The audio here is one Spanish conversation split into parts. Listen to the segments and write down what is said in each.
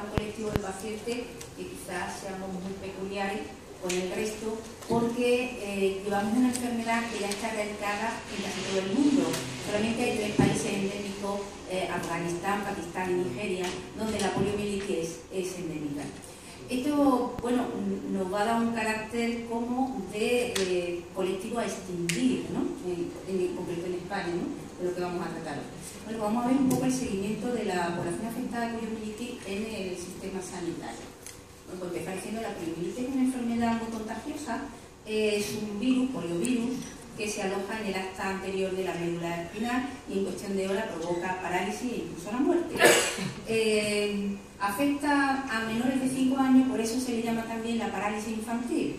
representa un colectivo de pacientes que quizás seamos muy peculiares con el resto, porque llevamos una enfermedad que ya está erradicada en casi todo el mundo. Solamente hay 3 países endémicos, Afganistán, Pakistán y Nigeria, donde la poliomielitis es endémica. Esto, bueno, nos va a dar un carácter como de colectivo a extinguir, ¿no? En concreto en España, ¿no? De lo que vamos a tratar. Bueno, vamos a ver un poco el seguimiento de la población afectada de poliomielitis en el sistema sanitario. Bueno, pues empezar diciendo, la poliomielitis es una enfermedad muy contagiosa, es un virus, poliovirus, que se aloja en el acta anterior de la médula espinal y en cuestión de horas provoca parálisis e incluso la muerte. Afecta a menores de 5 años, por eso se le llama también la parálisis infantil.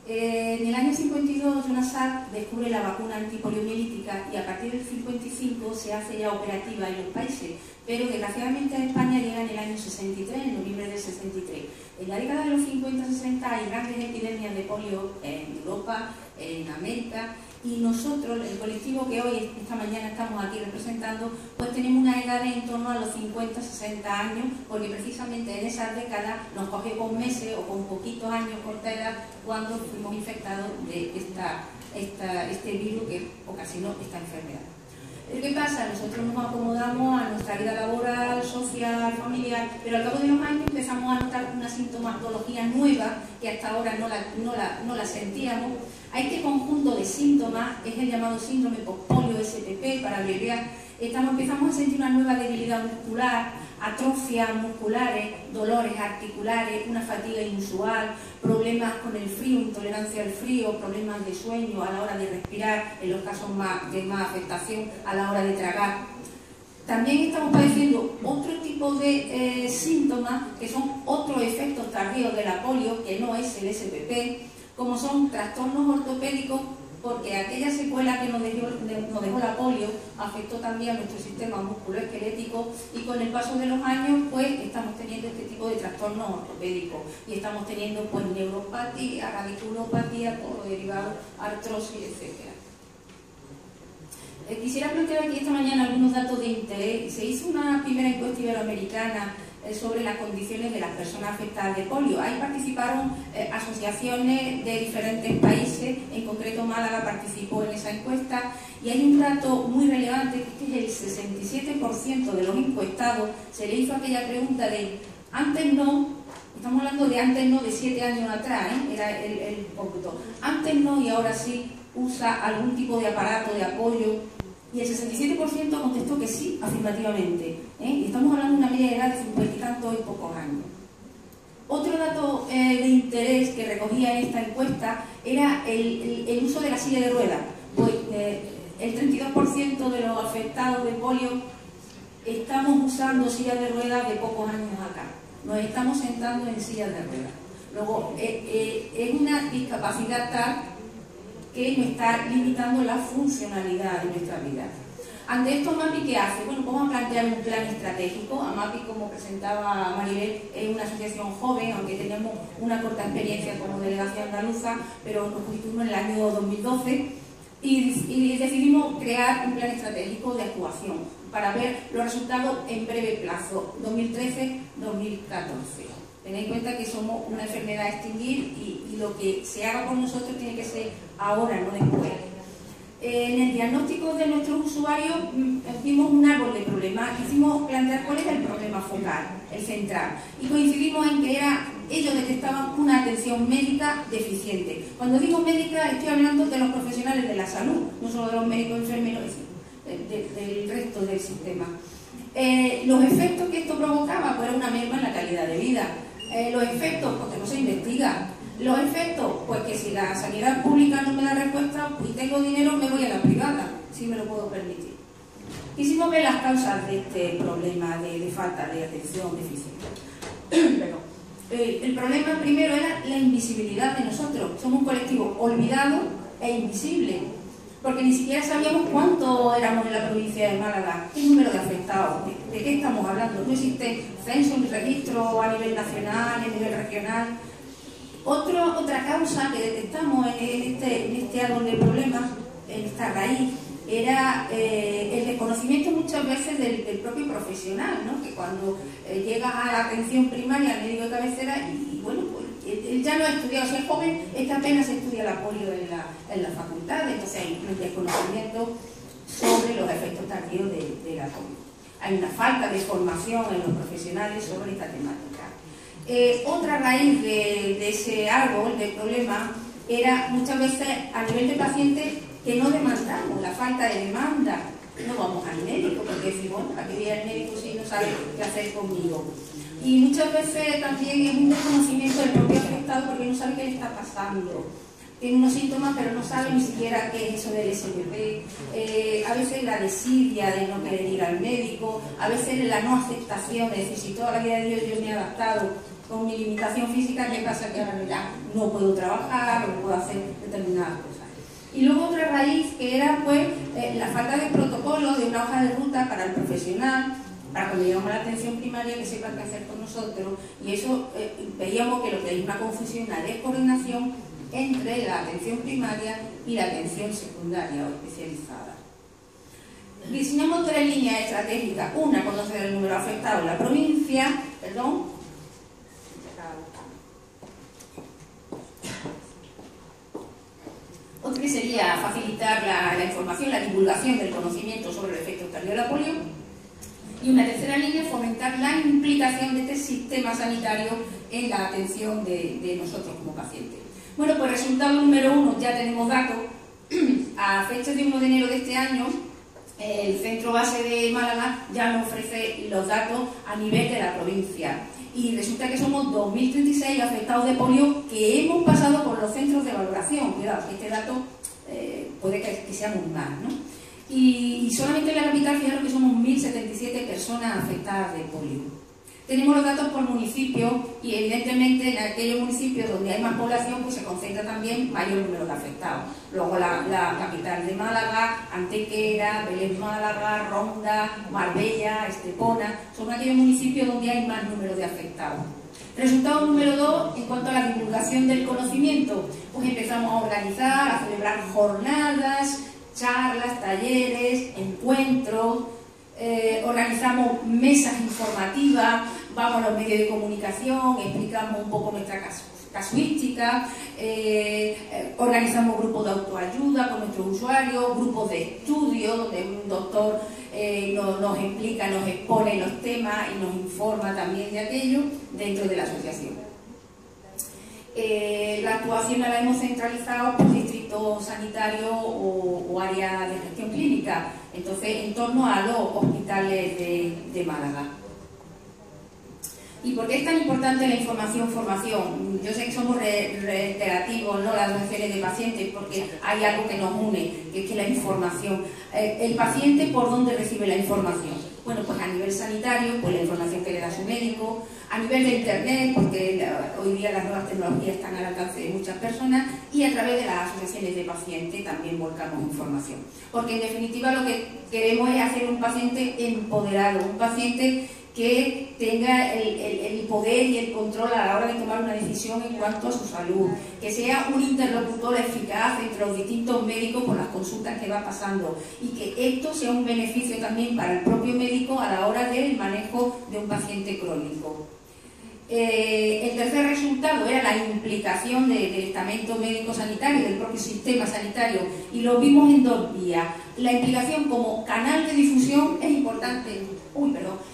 En el año 52, Jonas Salk descubre la vacuna antipoliomielítica y a partir del 55 se hace ya operativa en los países, pero desgraciadamente a España llega en el año 63, en noviembre del 63. En la década de los 50-60 hay grandes epidemias de polio en Europa, en América, y nosotros, el colectivo que hoy, esta mañana estamos aquí representando, pues tenemos una edad en torno a los 50-60 años, porque precisamente en esas décadas nos cogió con meses o con poquitos años, corta edad, cuando fuimos infectados de este virus que ocasionó esta enfermedad. ¿Qué pasa? Nosotros nos acomodamos a nuestra vida laboral, social, familiar, pero al cabo de los años empezamos a notar una sintomatología nueva que hasta ahora no la sentíamos. A este conjunto de síntomas es el llamado síndrome postpolio SPP, para abreviar. Empezamos a sentir una nueva debilidad muscular, atrofias musculares, dolores articulares, una fatiga inusual, problemas con el frío, intolerancia al frío, problemas de sueño a la hora de respirar, en los casos de más afectación a la hora de tragar. También estamos padeciendo otro tipo de síntomas que son otros efectos tardíos de la polio, que no es el SPP, como son trastornos ortopédicos, porque aquella secuela que nos dejó la polio afectó también a nuestro sistema musculoesquelético, y con el paso de los años pues estamos teniendo este tipo de trastornos ortopédicos y estamos teniendo pues neuropatía, radiculopatía, todo lo derivado, artrosis, etc. Quisiera plantear aquí esta mañana algunos datos de interés. Se hizo una primera encuesta iberoamericana sobre las condiciones de las personas afectadas de polio. Ahí participaron asociaciones de diferentes países, en concreto Málaga participó en esa encuesta, y hay un dato muy relevante, que es que el 67% de los encuestados se le hizo aquella pregunta de antes no, estamos hablando de antes no de 7 años atrás, era el cómputo, antes no y ahora sí usa algún tipo de aparato de apoyo. Y el 67% contestó que sí, afirmativamente. Y estamos hablando de una media de edad de 50 y tantos y pocos años. Otro dato de interés que recogía esta encuesta era el uso de la silla de ruedas. Pues el 32% de los afectados de polio estamos usando sillas de ruedas de pocos años acá. Nos estamos sentando en sillas de ruedas. Luego, es una discapacidad tal que nos está limitando la funcionalidad de nuestra vida. Ante esto, AMAPI, ¿qué hace? Bueno, vamos a plantear un plan estratégico. AMAPI, como presentaba Maribel, es una asociación joven, aunque tenemos una corta experiencia como delegación andaluza, pero nos constituimos en el año 2012 y decidimos crear un plan estratégico de actuación para ver los resultados en breve plazo, 2013-2014. Tened en cuenta que somos una enfermedad a extinguir y lo que se haga por nosotros tiene que ser ahora, no después. En el diagnóstico de nuestros usuarios vimos un árbol de problemas, quisimos plantear cuál era el problema focal, el central, y coincidimos en que ellos detectaban una atención médica deficiente. Cuando digo médica estoy hablando de los profesionales de la salud, no solo de los médicos enfermeros, del resto del sistema. Los efectos que esto provocaba pues era una merma en la calidad de vida. Los efectos, porque no se investiga. Los efectos, pues que si la sanidad pública no me da respuesta y tengo dinero, me voy a la privada, si me lo puedo permitir. Quisimos ver las causas de este problema de falta de atención deficiente. El problema primero era la invisibilidad de nosotros. Somos un colectivo olvidado e invisible, porque ni siquiera sabíamos cuánto éramos en la provincia de Málaga, qué número de afectados, de qué estamos hablando. No existe censo ni registro a nivel nacional, a nivel regional. Otra causa que detectamos en este árbol de problemas, en esta raíz, era el desconocimiento muchas veces del propio profesional, ¿no? Que cuando llegas a la atención primaria, al médico de cabecera, y bueno, pues él ya no ha estudiado, si es joven, es que apenas estudia la polio en la facultad, entonces hay un desconocimiento sobre los efectos tardíos de la polio. Hay una falta de formación en los profesionales sobre esta temática. Otra raíz de ese árbol de problema era muchas veces a nivel de paciente que no demandamos, la falta de demanda. No vamos al médico porque decimos, bueno, ¿para qué voy al médico si no sabe qué hacer conmigo? Y muchas veces también es un desconocimiento del propio afectado porque no sabe qué le está pasando. Tiene unos síntomas pero no sabe ni siquiera qué es eso del SBP, a veces la desidia de no querer ir al médico, a veces la no aceptación, es decir, si toda la vida de Dios yo me he adaptado con mi limitación física, ¿qué pasa? Que ahora ya no puedo trabajar o no puedo hacer determinadas cosas. Y luego otra raíz que era pues la falta de protocolo, de una hoja de ruta para el profesional, para cuando llegamos a la atención primaria que sepan qué hacer con nosotros, y eso veíamos que lo que hay una confusión, una descoordinación entre la atención primaria y la atención secundaria o especializada. Diseñamos 3 líneas estratégicas. Una, conocer el número afectado en la provincia, Otra que sería facilitar la información, la divulgación del conocimiento sobre el efecto tardío de la polio. Y una tercera línea, fomentar la implicación de este sistema sanitario en la atención de nosotros como pacientes. Bueno, pues resultado número 1, ya tenemos datos. A fecha de 1 de enero de este año, el Centro Base de Málaga ya nos ofrece los datos a nivel de la provincia. Y resulta que somos 2.036 afectados de polio que hemos pasado por los centros de valoración. Cuidado, este dato puede que seamos más, ¿no? Y solamente en la capital, fijaros que somos 1.077 personas afectadas de polio. Tenemos los datos por municipio y evidentemente en aquellos municipios donde hay más población pues se concentra también mayor número de afectados. Luego la capital de Málaga, Antequera, Vélez Málaga, Ronda, Marbella, Estepona, son aquellos municipios donde hay más número de afectados. Resultado número 2, en cuanto a la divulgación del conocimiento, pues empezamos a organizar, a celebrar jornadas, charlas, talleres, encuentros. Organizamos mesas informativas, vamos a los medios de comunicación, explicamos un poco nuestra casuística, organizamos grupos de autoayuda con nuestros usuarios, grupos de estudio donde un doctor nos explica, nos expone los temas y nos informa también de aquello dentro de la asociación. La actuación la hemos centralizado por distrito sanitario o área de gestión clínica, entonces en torno a los hospitales de Málaga. ¿Y por qué es tan importante la formación? Yo sé que somos reiterativos, ¿no?, las asociaciones de pacientes, porque hay algo que nos une, que es que la información. ¿El paciente por dónde recibe la información? Bueno, pues a nivel sanitario, pues la información que le da su médico, a nivel de internet, porque hoy día las nuevas tecnologías están al alcance de muchas personas, y a través de las asociaciones de pacientes también volcamos información. Porque en definitiva lo que queremos es hacer un paciente empoderado, un paciente que tenga el poder y el control a la hora de tomar una decisión en cuanto a su salud, que sea un interlocutor eficaz entre los distintos médicos por las consultas que va pasando y que esto sea un beneficio también para el propio médico a la hora del manejo de un paciente crónico. El tercer resultado era la implicación del estamento médico-sanitario, del propio sistema sanitario, y lo vimos en 2 vías. La implicación como canal de difusión es importante.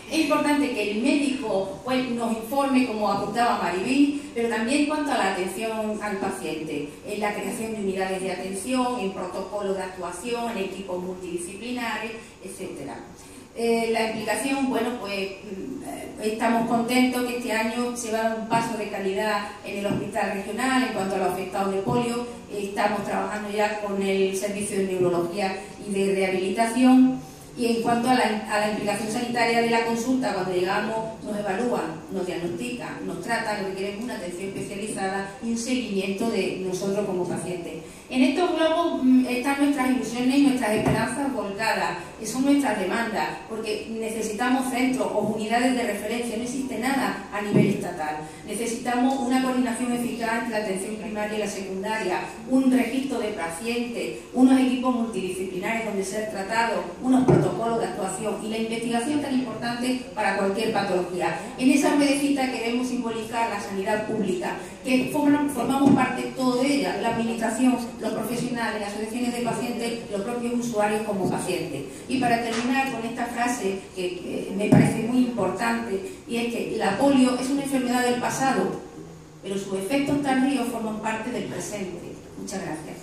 Es importante que el médico pues, nos informe, como apuntaba Maribí, pero también en cuanto a la atención al paciente, en la creación de unidades de atención, en protocolos de actuación, en equipos multidisciplinares, etcétera. La implicación, bueno, pues estamos contentos que este año se va a dar un paso de calidad en el hospital regional en cuanto a los afectados de polio. Estamos trabajando ya con el servicio de neurología y de rehabilitación. Y en cuanto a la implicación sanitaria de la consulta, cuando llegamos nos evalúan, nos diagnostican, nos tratan, lo que queremos es una atención especializada y un seguimiento de nosotros como pacientes. En estos globos están nuestras ilusiones y nuestras esperanzas volcadas, que son nuestras demandas, porque necesitamos centros o unidades de referencia, no existe nada a nivel estatal. estatal. Necesitamos una coordinación eficaz entre la atención primaria y la secundaria, un registro de pacientes, unos equipos multidisciplinares donde ser tratados, unos protocolos de actuación y la investigación tan importante para cualquier patología. En esa ruedecita queremos simbolizar la sanidad pública, que formamos parte de toda ella, la administración, los profesionales, las asociaciones de pacientes, los propios usuarios como pacientes. Y para terminar con esta frase que me parece muy importante, y es que la polio es una enfermedad del pasado, pero sus efectos tardíos forman parte del presente. Muchas gracias.